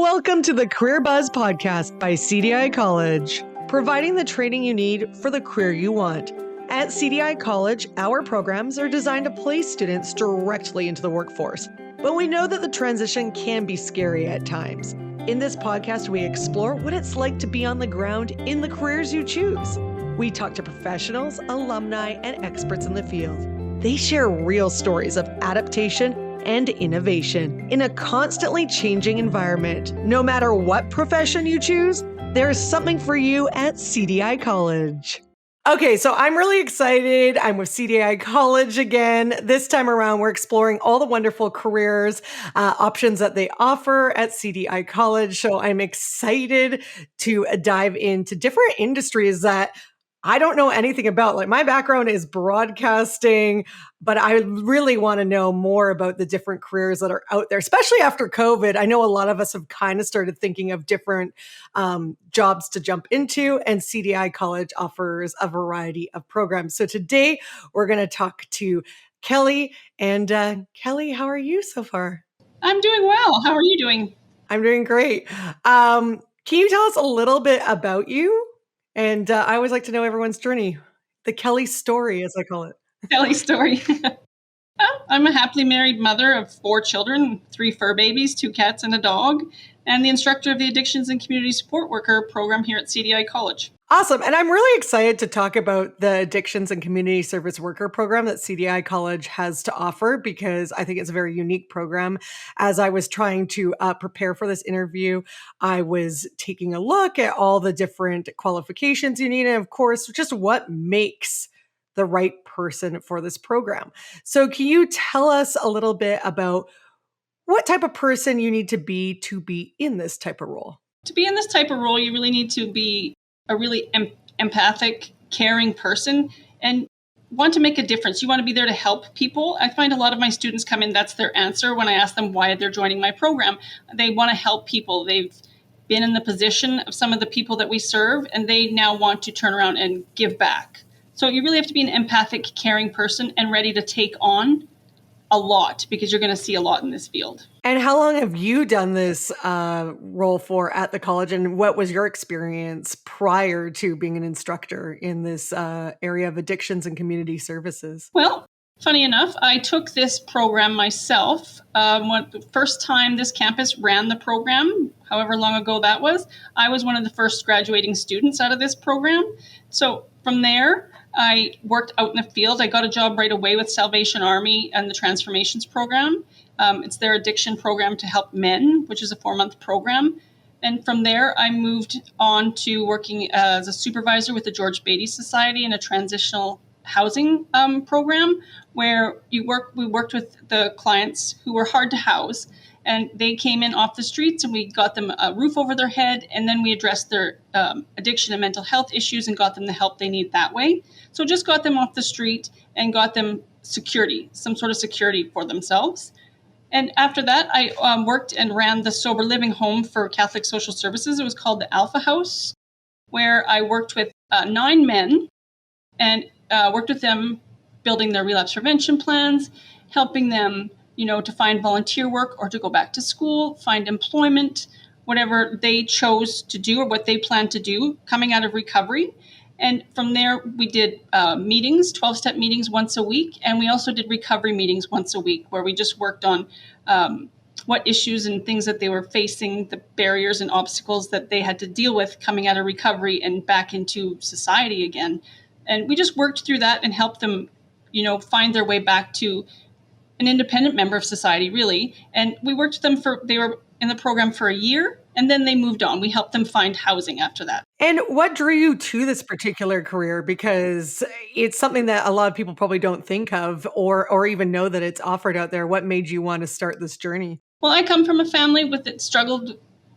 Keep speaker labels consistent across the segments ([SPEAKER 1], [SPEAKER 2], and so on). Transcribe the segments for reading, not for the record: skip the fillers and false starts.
[SPEAKER 1] Welcome to the Career Buzz podcast by CDI College, providing the training you need for the career you want. At CDI College, our programs are designed to place students directly into the workforce, but we know that the transition can be scary at times. In this podcast, we explore what it's like to be on the ground in the careers you choose. We talk to professionals, alumni, and experts in the field. They share real stories of adaptation and innovation in a constantly changing environment. No matter what profession you choose, there is something for you at CDI College. Okay, so I'm really excited. I'm with CDI College again. This time around, we're exploring all the wonderful careers options that they offer at CDI College. So I'm excited to dive into different industries that I don't know anything about. Like, my background is broadcasting, but I really want to know more about the different careers that are out there, especially after COVID. I know a lot of us have kind of started thinking of different jobs to jump into, and CDI College offers a variety of programs. So today we're going to talk to Kelly. And Kelly, how are you so far?
[SPEAKER 2] I'm doing well. How are you doing?
[SPEAKER 1] I'm doing great. Can you tell us a little bit about you? And I always like to know everyone's journey, the Kelly story, as I call it.
[SPEAKER 2] Kelly story. I'm a happily married mother of 4 children, 3 fur babies, 2 cats, and a dog, and the instructor of the Addictions and Community Support Worker program here at CDI College.
[SPEAKER 1] Awesome. And I'm really excited to talk about the Addictions and Community Service Worker program that CDI College has to offer, because I think it's a very unique program. As I was trying to prepare for this interview, I was taking a look at all the different qualifications you need, and of course, just what makes the right person for this program. So can you tell us a little bit about what type of person you need to be in this type of role?
[SPEAKER 2] To be in this type of role, you really need to be a really empathic, caring person and want to make a difference. You want to be there to help people. I find a lot of my students come in, that's their answer when I ask them why they're joining my program. They want to help people. They've been in the position of some of the people that we serve, and they now want to turn around and give back. So you really have to be an empathic, caring person and ready to take on a lot, because you're going to see a lot in this field.
[SPEAKER 1] And how long have you done this role for at the college? And what was your experience prior to being an instructor in this area of addictions and community services?
[SPEAKER 2] Well, funny enough, I took this program myself. When the first time this campus ran the program, however long ago that was, I was one of the first graduating students out of this program. So from there, I worked out in the field. I got a job right away with Salvation Army and the Transformations program. It's their addiction program to help men, which is a 4-month program. And from there, I moved on to working as a supervisor with the George Beatty Society in a transitional housing program, where we worked with the clients who were hard to house, and they came in off the streets, and we got them a roof over their head, and then we addressed their addiction and mental health issues and got them the help they need that way. So just got them off the street and got them security, some sort of security for themselves. And after that, I worked and ran the sober living home for Catholic Social Services. It was called the Alpha House, where I worked with 9 men and worked with them building their relapse prevention plans, helping them, to find volunteer work or to go back to school, find employment, whatever they chose to do or what they planned to do coming out of recovery. And from there, we did meetings, 12-step meetings once a week. And we also did recovery meetings once a week, where we just worked on what issues and things that they were facing, the barriers and obstacles that they had to deal with coming out of recovery and back into society again. And we just worked through that and helped them, find their way back to an independent member of society, really. And we worked with them they were in the program for a year, and then they moved on. We helped them find housing after that.
[SPEAKER 1] And what drew you to this particular career? Because it's something that a lot of people probably don't think of or even know that it's offered out there. What made you want to start this journey?
[SPEAKER 2] Well, I come from a family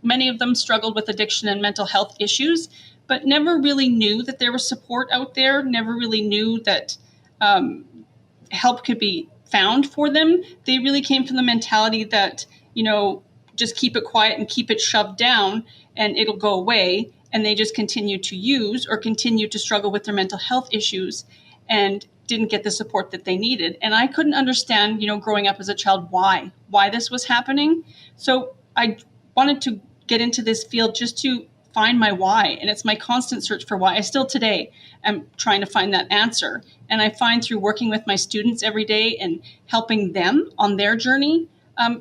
[SPEAKER 2] many of them struggled with addiction and mental health issues, but never really knew that there was support out there, never really knew that help could be found for them. They really came from the mentality that, just keep it quiet and keep it shoved down and it'll go away. And they just continue to use or continue to struggle with their mental health issues and didn't get the support that they needed. And I couldn't understand, growing up as a child, why this was happening. So I wanted to get into this field just to find my why. And it's my constant search for why. I still today am trying to find that answer. And I find through working with my students every day and helping them on their journey,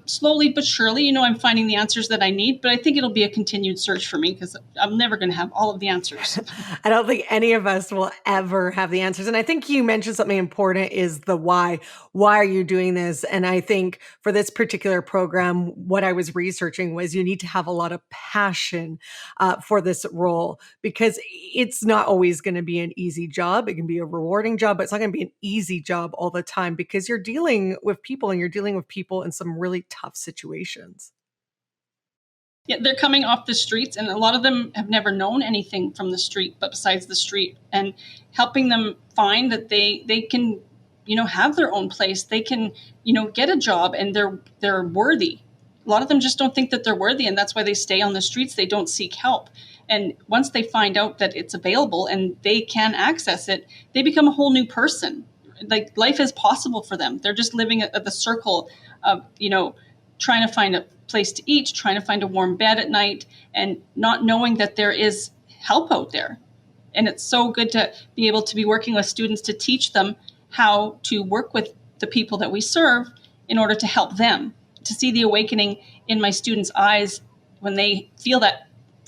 [SPEAKER 2] slowly but surely, I'm finding the answers that I need, but I think it'll be a continued search for me because I'm never going to have all of the answers.
[SPEAKER 1] I don't think any of us will ever have the answers. And I think you mentioned something important is the why. Why are you doing this? And I think for this particular program, what I was researching was you need to have a lot of passion for this role because it's not always going to be an easy job. It can be a rewarding job, but it's not going to be an easy job all the time because you're dealing with people and you're dealing with people in some really tough situations.
[SPEAKER 2] Yeah, they're coming off the streets, and a lot of them have never known anything from the street, but besides the street, and helping them find that they can, have their own place. They can, get a job, and they're worthy. A lot of them just don't think that they're worthy, and that's why they stay on the streets. They don't seek help. And once they find out that it's available and they can access it, they become a whole new person. Like life is possible for them. They're just living at the circle of, trying to find a place to eat, trying to find a warm bed at night, and not knowing that there is help out there. And it's so good to be able to be working with students to teach them how to work with the people that we serve in order to help them, to see the awakening in my students' eyes when they feel that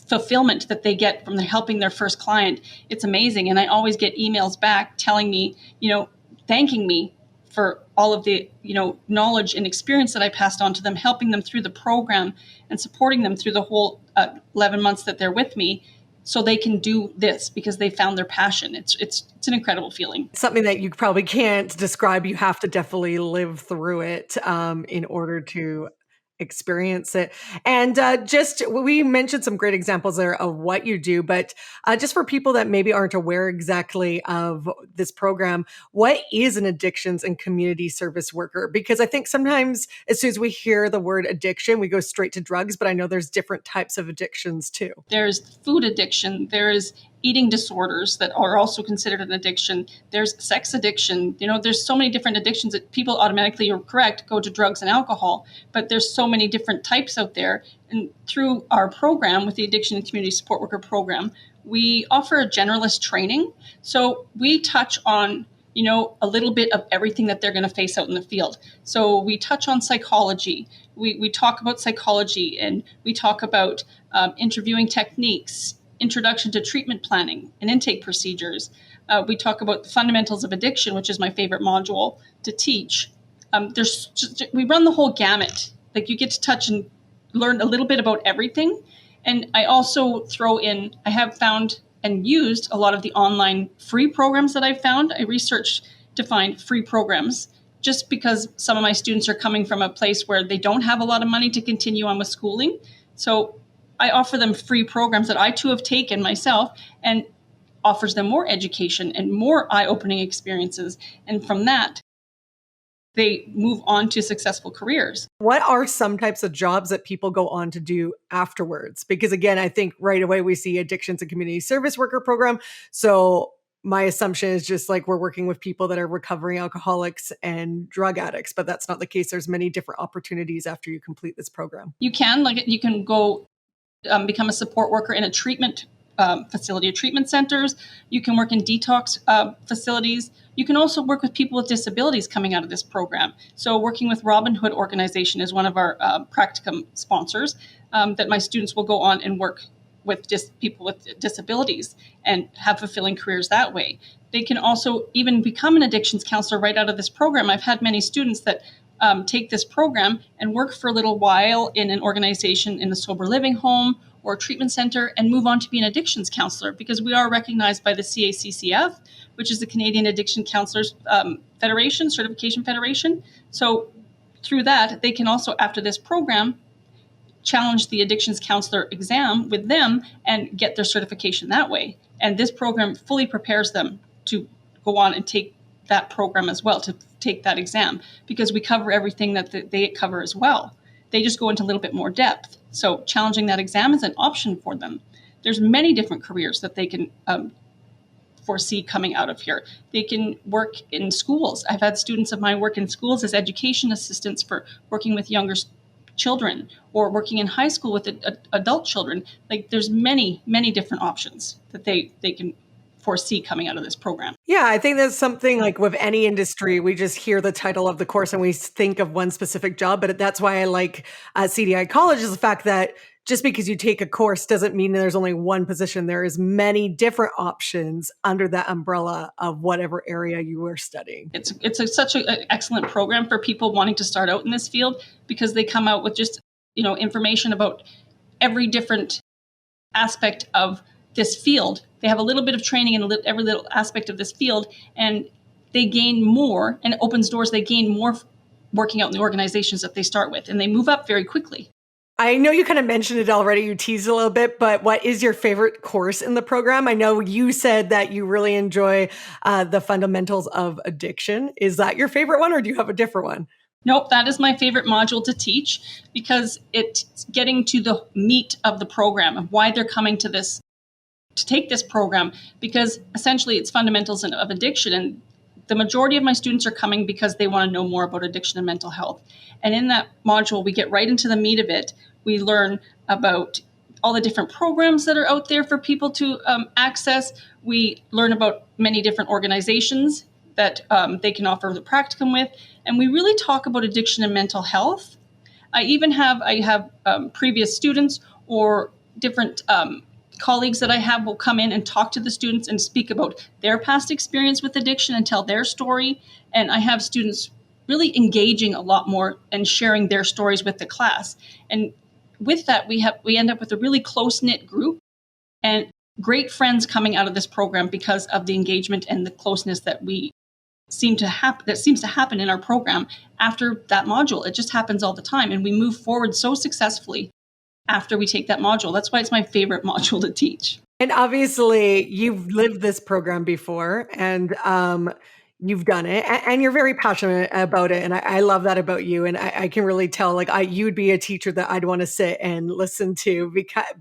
[SPEAKER 2] fulfillment that they get from helping their first client. It's amazing. And I always get emails back telling me, thanking me for all of the, knowledge and experience that I passed on to them, helping them through the program and supporting them through the whole 11 months that they're with me so they can do this because they found their passion. It's an incredible feeling.
[SPEAKER 1] Something that you probably can't describe. You have to definitely live through it in order to experience it. And we mentioned some great examples there of what you do, but just for people that maybe aren't aware exactly of this program, what is an addictions and community service worker? Because I think sometimes as soon as we hear the word addiction, we go straight to drugs, but I know there's different types of addictions too.
[SPEAKER 2] There's food addiction. There's eating disorders that are also considered an addiction. There's sex addiction. There's so many different addictions that people automatically, you're correct, go to drugs and alcohol. But there's so many different types out there. And through our program with the Addiction and Community Support Worker program, we offer a generalist training. So we touch on a little bit of everything that they're going to face out in the field. So we touch on psychology. We talk about psychology, and we talk about interviewing techniques, introduction to treatment planning and intake procedures. We talk about the fundamentals of addiction, which is my favorite module to teach. We run the whole gamut. Like you get to touch and learn a little bit about everything. And I also throw in, I have found and used a lot of the online free programs that I've found. I researched to find free programs just because some of my students are coming from a place where they don't have a lot of money to continue on with schooling. So I offer them free programs that I too have taken myself and offers them more education and more eye-opening experiences. And from that, they move on to successful careers.
[SPEAKER 1] What are some types of jobs that people go on to do afterwards? Because again, I think right away we see addictions and community service worker program. So my assumption is just like we're working with people that are recovering alcoholics and drug addicts, but that's not the case. There's many different opportunities after you complete this program.
[SPEAKER 2] You can go become a support worker in a treatment facility, treatment centers. You can work in detox facilities. You can also work with people with disabilities coming out of this program. So working with Robin Hood organization is one of our practicum sponsors that my students will go on and work with people with disabilities and have fulfilling careers that way. They can also even become an addictions counselor right out of this program. I've had many students that take this program and work for a little while in an organization in a sober living home or a treatment center and move on to be an addictions counselor because we are recognized by the CACCF, which is the Canadian Addiction Counselors Federation, Certification Federation. So through that, they can also, after this program, challenge the addictions counselor exam with them and get their certification that way. And this program fully prepares them to go on and take that program as well, to take that exam, because we cover everything that they cover as well. They just go into a little bit more depth. So challenging that exam is an option for them. There's many different careers that they can foresee coming out of here. They can work in schools. I've had students of mine work in schools as education assistants for working with younger children, or working in high school with adult children. Like there's many, many different options that they can foresee coming out of this program.
[SPEAKER 1] Yeah, I think that's something like with any industry, we just hear the title of the course and we think of one specific job. But that's why I like CDI College is the fact that just because you take a course doesn't mean there's only one position. There is many different options under that umbrella of whatever area you are studying.
[SPEAKER 2] It's such an excellent program for people wanting to start out in this field, because they come out with just, information about every different aspect of this field. They have a little bit of training in every little aspect of this field, and they gain more, and it opens doors. They gain more working out in the organizations that they start with, and they move up very quickly.
[SPEAKER 1] I know you kind of mentioned it already, you teased a little bit, but what is your favorite course in the program? I know you said that you really enjoy the fundamentals of addiction. Is that your favorite one, or do you have a different one?
[SPEAKER 2] Nope, that is my favorite module to teach, because it's getting to the meat of the program and why they're coming to take this program, because essentially it's fundamentals of addiction. And the majority of my students are coming because they want to know more about addiction and mental health. And in that module, we get right into the meat of it. We learn about all the different programs that are out there for people to access. We learn about many different organizations that they can offer the practicum with. And we really talk about addiction and mental health. I have previous students or different colleagues that I have will come in and talk to the students and speak about their past experience with addiction and tell their story. And I have students really engaging a lot more and sharing their stories with the class. And with that, we end up with a really close-knit group and great friends coming out of this program because of the engagement and the closeness that seems to happen in our program after that module. It just happens all the time, and we move forward so successfully after we take that module. That's why it's my favorite module to teach.
[SPEAKER 1] And obviously, you've lived this program before, and you've done it, and you're very passionate about it. And I love that about you. And I can really tell, like, you'd be a teacher that I'd want to sit and listen to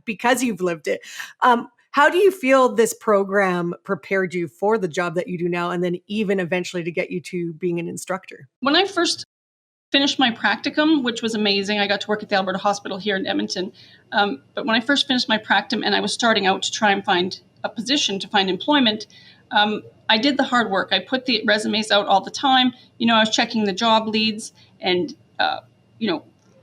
[SPEAKER 1] because you've lived it. How do you feel this program prepared you for the job that you do now, and then even eventually to get you to being an instructor?
[SPEAKER 2] When I first finished my practicum, which was amazing, I got to work at the Alberta Hospital here in Edmonton. But when I first finished my practicum and I was starting out to try and find a position, to find employment, I did the hard work. I put the resumes out all the time. I was checking the job leads and,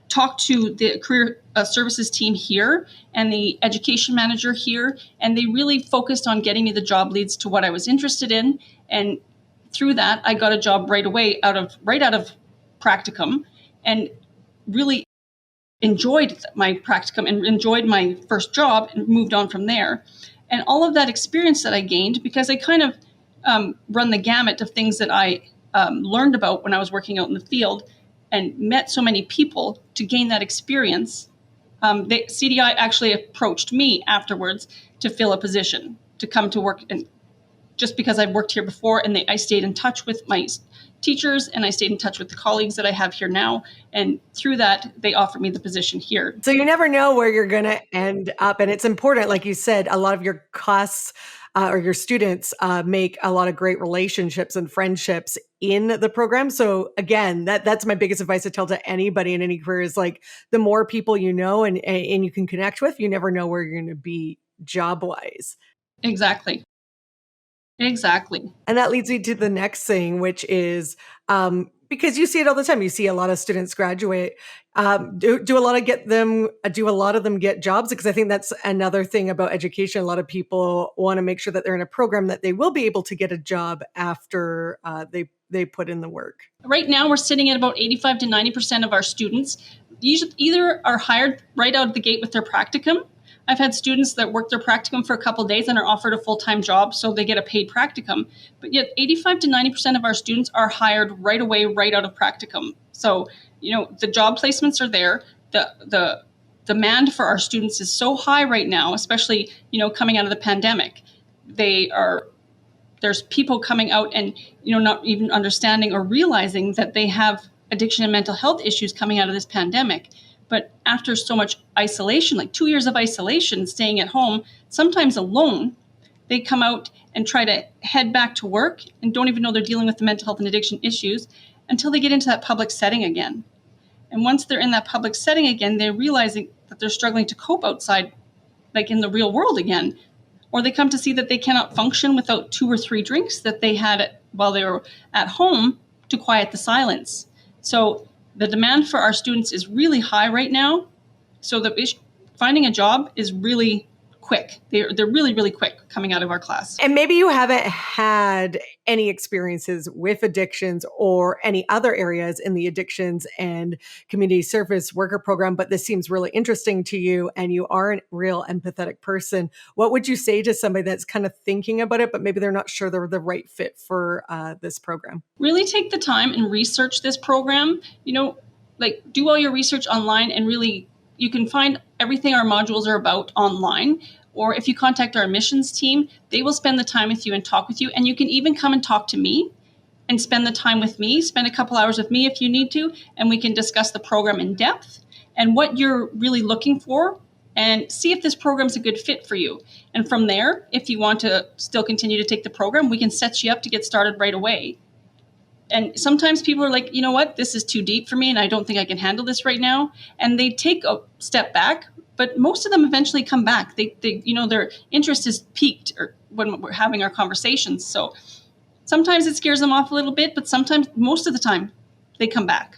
[SPEAKER 2] talked to the career services team here and the education manager here. And they really focused on getting me the job leads to what I was interested in. And through that, I got a job right away right out of practicum, and really enjoyed my practicum and enjoyed my first job and moved on from there. And all of that experience that I gained, because I kind of run the gamut of things that I learned about when I was working out in the field and met so many people to gain that experience. The CDI actually approached me afterwards to fill a position, to come to work, and just because I've worked here before, and I stayed in touch with my teachers, and I stayed in touch with the colleagues that I have here now. And through that, they offered me the position here.
[SPEAKER 1] So you never know where you're going to end up. And it's important, like you said, a lot of your costs or your students make a lot of great relationships and friendships in the program. So again, that's my biggest advice to tell to anybody in any career is, like, the more people you know and you can connect with, you never know where you're going to be job-wise.
[SPEAKER 2] Exactly.
[SPEAKER 1] And that leads me to the next thing, which is because you see it all the time. You see a lot of students graduate. Do a lot of them get jobs? Because I think that's another thing about education. A lot of people want to make sure that they're in a program that they will be able to get a job after they put in the work.
[SPEAKER 2] Right now, we're sitting at about 85 to 90% of our students either are hired right out of the gate with their practicum. I've had students that work their practicum for a couple of days and are offered a full-time job, so they get a paid practicum. But yet 85 to 90% of our students are hired right away, right out of practicum. So, the job placements are there. The demand for our students is so high right now, especially, coming out of the pandemic. There's people coming out and, not even understanding or realizing that they have addiction and mental health issues coming out of this pandemic. But after so much isolation, like 2 years of isolation, staying at home, sometimes alone, they come out and try to head back to work and don't even know they're dealing with the mental health and addiction issues until they get into that public setting again. And once they're in that public setting again, they're realizing that they're struggling to cope outside, like in the real world again. Or they come to see that they cannot function without 2 or 3 drinks that they had while they were at home to quiet the silence. So the demand for our students is really high right now. So finding a job is really quick. They're really, really quick coming out of our class.
[SPEAKER 1] And maybe you haven't had any experiences with addictions or any other areas in the addictions and community service worker program, but this seems really interesting to you and you are a real empathetic person. What would you say to somebody that's kind of thinking about it, but maybe they're not sure they're the right fit for this program?
[SPEAKER 2] Really take the time and research this program. Like do all your research online, and really you can find everything our modules are about online. Or if you contact our admissions team, they will spend the time with you and talk with you. And you can even come and talk to me and spend the time with me, spend a couple hours with me if you need to, and we can discuss the program in depth and what you're really looking for and see if this program's a good fit for you. And from there, if you want to still continue to take the program, we can set you up to get started right away. And sometimes people are like, you know what, this is too deep for me and I don't think I can handle this right now. And they take a step back, but most of them eventually come back. They their interest is piqued when we're having our conversations. So sometimes it scares them off a little bit, but sometimes, most of the time, they come back.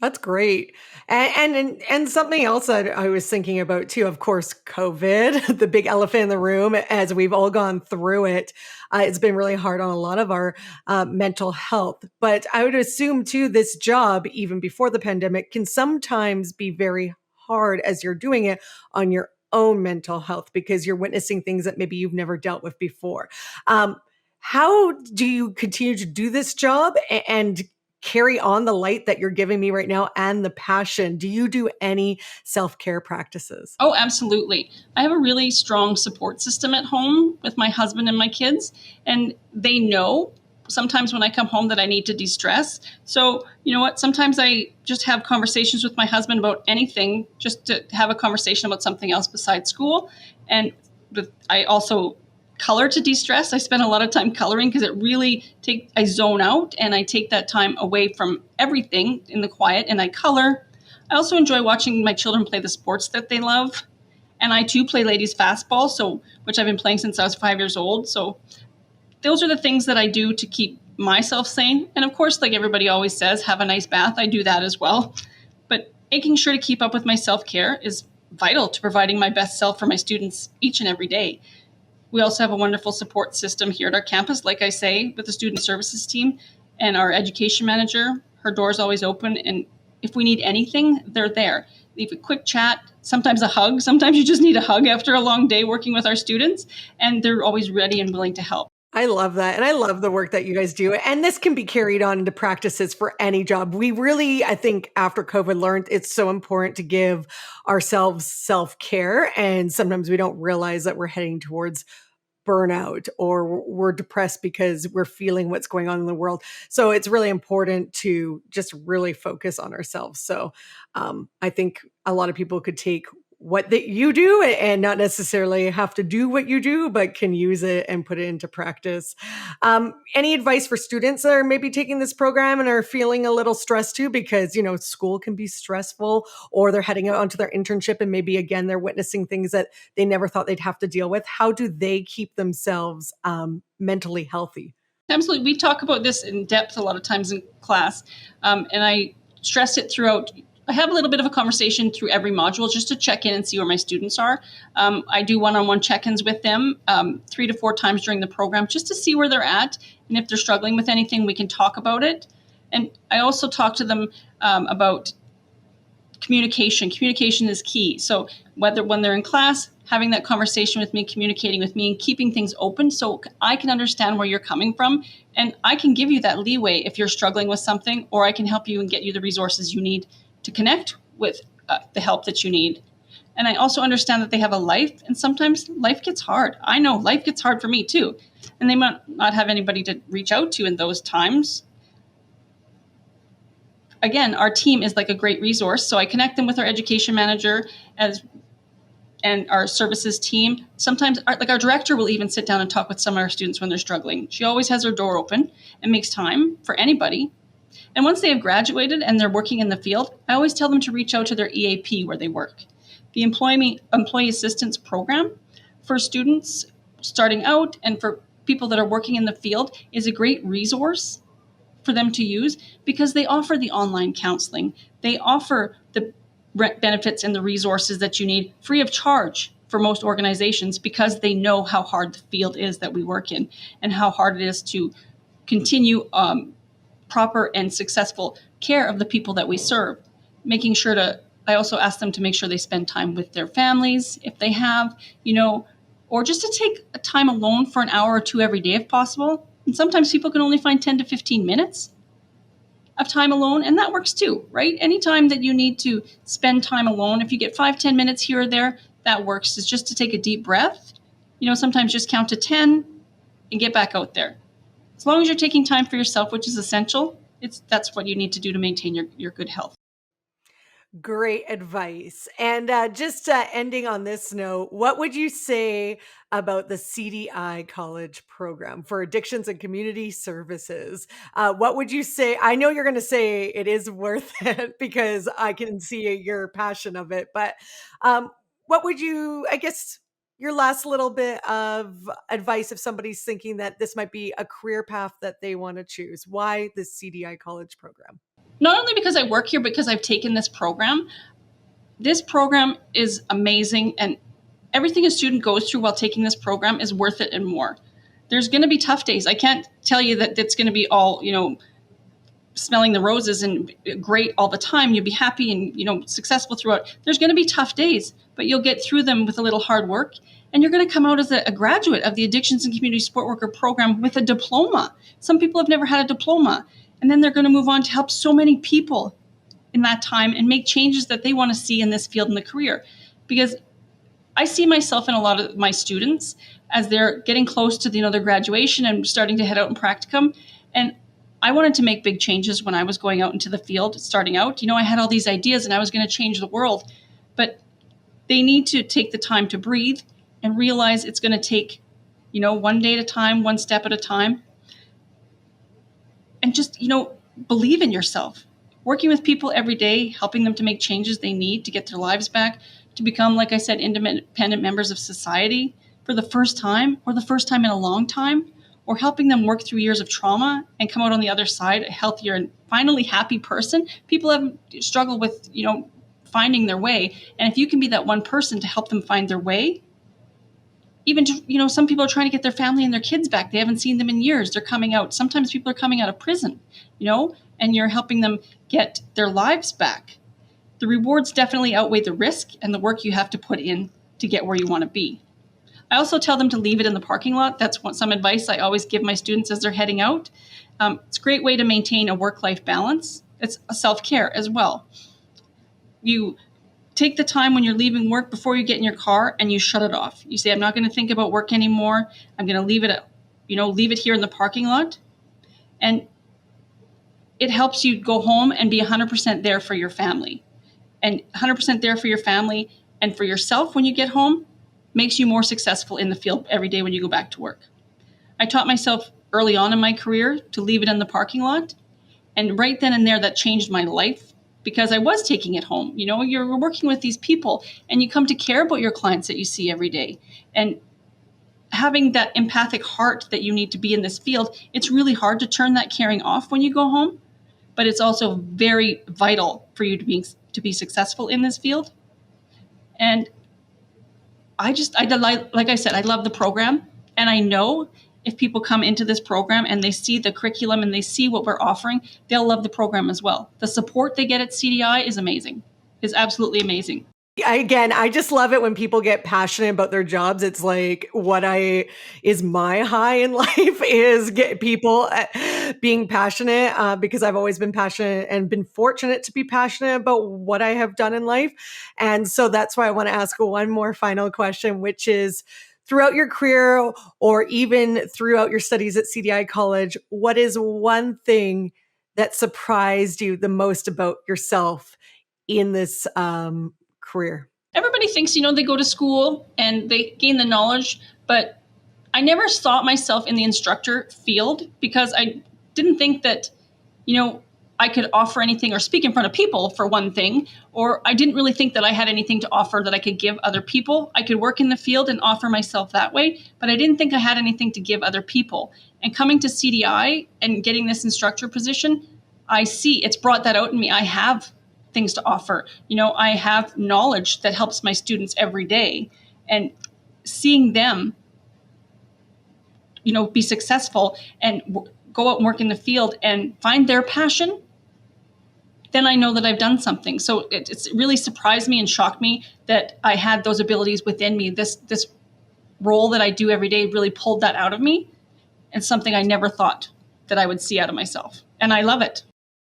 [SPEAKER 1] That's great. And something else that I was thinking about too, of course, COVID, the big elephant in the room, as we've all gone through it. It's been really hard on a lot of our mental health. But I would assume too, this job, even before the pandemic, can sometimes be very hard as you're doing it on your own mental health because you're witnessing things that maybe you've never dealt with before. How do you continue to do this job and carry on the light that you're giving me right now and the passion? Do you do any self-care practices?
[SPEAKER 2] Oh, absolutely. I have a really strong support system at home with my husband and my kids, and they know sometimes when I come home that I need to de-stress. So, you know what? Sometimes I just have conversations with my husband about anything, just to have a conversation about something else besides school. And I also color to de-stress. I spend a lot of time coloring because it really I zone out and I take that time away from everything in the quiet and I color. I also enjoy watching my children play the sports that they love. And I too play ladies fastball, which I've been playing since I was 5 years old. So those are the things that I do to keep myself sane. And of course, like everybody always says, have a nice bath. I do that as well. But making sure to keep up with my self-care is vital to providing my best self for my students each and every day. We also have a wonderful support system here at our campus, like I say, with the student services team and our education manager. Her door is always open, and if we need anything, they're there. Leave a quick chat, sometimes a hug. Sometimes you just need a hug after a long day working with our students, and they're always ready and willing to help.
[SPEAKER 1] I love that. And I love the work that you guys do. And this can be carried on into practices for any job. We really, I think, after COVID learned it's so important to give ourselves self-care. And sometimes we don't realize that we're heading towards burnout or we're depressed because we're feeling what's going on in the world. So it's really important to just really focus on ourselves. So I think a lot of people could take what that you do and not necessarily have to do what you do, but can use it and put it into practice. Any advice for students that are maybe taking this program and are feeling a little stressed too, because, school can be stressful, or they're heading out onto their internship and maybe again, they're witnessing things that they never thought they'd have to deal with. How do they keep themselves mentally healthy?
[SPEAKER 2] Absolutely. We talk about this in depth a lot of times in class. And I stress it throughout. I have a little bit of a conversation through every module just to check in and see where my students are. I do one-on-one check-ins with them 3 to 4 times during the program just to see where they're at. And if they're struggling with anything, we can talk about it. And I also talk to them about communication. Communication is key. So when they're in class, having that conversation with me, communicating with me, and keeping things open so I can understand where you're coming from. And I can give you that leeway if you're struggling with something, or I can help you and get you the resources you need to connect with the help that you need. And I also understand that they have a life, and sometimes life gets hard. I know life gets hard for me too. And they might not have anybody to reach out to in those times. Again, our team is like a great resource. So I connect them with our education manager and our services team. Sometimes our director will even sit down and talk with some of our students when they're struggling. She always has her door open and makes time for anybody. And once they have graduated and they're working in the field, I always tell them to reach out to their EAP where they work. The Employee Assistance Program for students starting out and for people that are working in the field is a great resource for them to use because they offer the online counseling. They offer the benefits and the resources that you need free of charge for most organizations because they know how hard the field is that we work in and how hard it is to continue proper and successful care of the people that we serve. I also ask them to make sure they spend time with their families if they have, or just to take a time alone for an hour or two every day if possible. And sometimes people can only find 10 to 15 minutes of time alone, and that works too, right? Anytime that you need to spend time alone, if you get 5-10 minutes here or there, that works. It's just to take a deep breath. Sometimes just count to 10 and get back out there. As long as you're taking time for yourself, which is essential, that's what you need to do to maintain your good health.
[SPEAKER 1] Great advice. And just ending on this note, what would you say about the CDI college program for addictions and community services? What would you say? I know you're going to say it is worth it because I can see your passion of it, but what would you, I guess, your last little bit of advice if somebody's thinking that this might be a career path that they want to choose? Why the CDI college program?
[SPEAKER 2] Not only because I work here, but because I've taken this program. This program is amazing, and everything a student goes through while taking this program is worth it and more. There's going to be tough days. I can't tell you that it's going to be all, smelling the roses and great all the time. You'll be happy and, successful throughout. There's going to be tough days, but you'll get through them with a little hard work. And you're going to come out as a graduate of the Addictions and Community Support Worker program with a diploma. Some people have never had a diploma. And then they're going to move on to help so many people in that time and make changes that they want to see in this field in the career. Because I see myself in a lot of my students as they're getting close to their graduation and starting to head out in practicum. And I wanted to make big changes when I was going out into the field, starting out. I had all these ideas and I was going to change the world. But they need to take the time to breathe and realize it's going to take, one day at a time, one step at a time. And just, believe in yourself. Working with people every day, helping them to make changes they need to get their lives back, to become, like I said, independent members of society for the first time or the first time in a long time, or helping them work through years of trauma and come out on the other side a healthier and finally happy person. People have struggled with, finding their way. And if you can be that one person to help them find their way, even to, some people are trying to get their family and their kids back. They haven't seen them in years. They're coming out. Sometimes people are coming out of prison, and you're helping them get their lives back. The rewards definitely outweigh the risk and the work you have to put in to get where you want to be. I also tell them to leave it in the parking lot. That's some advice I always give my students as they're heading out. It's a great way to maintain a work-life balance. It's a self-care as well. You take the time when you're leaving work before you get in your car and you shut it off. You say, I'm not going to think about work anymore. I'm going to leave it here in the parking lot. And it helps you go home and be 100% there for your family. And 100% there for your family and for yourself when you get home makes you more successful in the field every day when you go back to work. I taught myself early on in my career to leave it in the parking lot. And right then and there, that changed my life because I was taking it home. You're working with these people and you come to care about your clients that you see every day. And having that empathic heart that you need to be in this field, it's really hard to turn that caring off when you go home. But it's also very vital for you to be successful in this field. And like I said, I love the program. And I know if people come into this program and they see the curriculum and they see what we're offering, they'll love the program as well. The support they get at CDI is amazing. It's absolutely amazing.
[SPEAKER 1] Again, I just love it when people get passionate about their jobs. It's like is my high in life is get people being passionate because I've always been passionate and been fortunate to be passionate about what I have done in life. And so that's why I want to ask one more final question, which is throughout your career or even throughout your studies at CDI College, what is one thing that surprised you the most about yourself in this career?
[SPEAKER 2] Everybody thinks, they go to school and they gain the knowledge, but I never saw myself in the instructor field because I didn't think that, I could offer anything or speak in front of people, for one thing, or I didn't really think that I had anything to offer that I could give other people. I could work in the field and offer myself that way, but I didn't think I had anything to give other people. And coming to CDI and getting this instructor position, I see it's brought that out in me. I have things to offer. I have knowledge that helps my students every day, and seeing them, be successful and go out and work in the field and find their passion, then I know that I've done something. So it's really surprised me and shocked me that I had those abilities within me. This role that I do every day really pulled that out of me, and something I never thought that I would see out of myself. And I love it.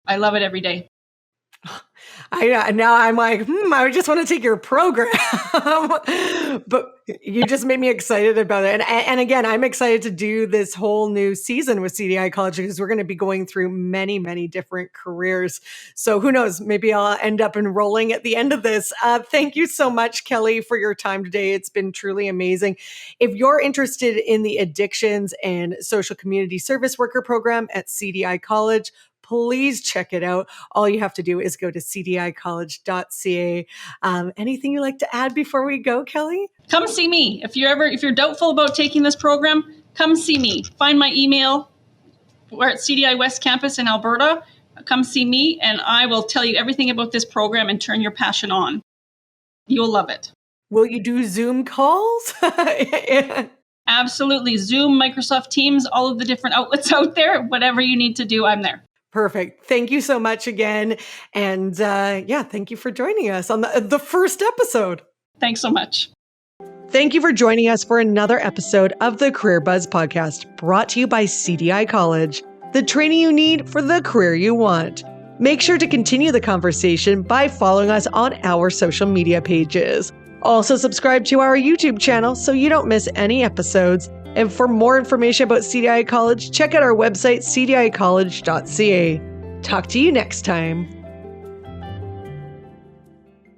[SPEAKER 2] I love it every day.
[SPEAKER 1] Now I'm like, I just want to take your program, but you just made me excited about it. And again, I'm excited to do this whole new season with CDI College because we're going to be going through many, many different careers. So who knows, maybe I'll end up enrolling at the end of this. Thank you so much, Kelly, for your time today. It's been truly amazing. If you're interested in the Addictions and Social Community Service Worker program at CDI College, please check it out. All you have to do is go to cdicollege.ca. Anything you'd like to add before we go, Kelly?
[SPEAKER 2] Come see me. If you're doubtful about taking this program, come see me. Find my email. We're at CDI West Campus in Alberta. Come see me, and I will tell you everything about this program and turn your passion on. You'll love it.
[SPEAKER 1] Will you do Zoom calls?
[SPEAKER 2] Absolutely. Zoom, Microsoft Teams, all of the different outlets out there. Whatever you need to do, I'm there.
[SPEAKER 1] Perfect. Thank you so much again. And thank you for joining us on the first episode.
[SPEAKER 2] Thanks so much.
[SPEAKER 1] Thank you for joining us for another episode of the Career Buzz podcast, brought to you by CDI College, the training you need for the career you want. Make sure to continue the conversation by following us on our social media pages. Also subscribe to our YouTube channel so you don't miss any episodes. And for more information about CDI College, check out our website, cdicollege.ca. Talk to you next time.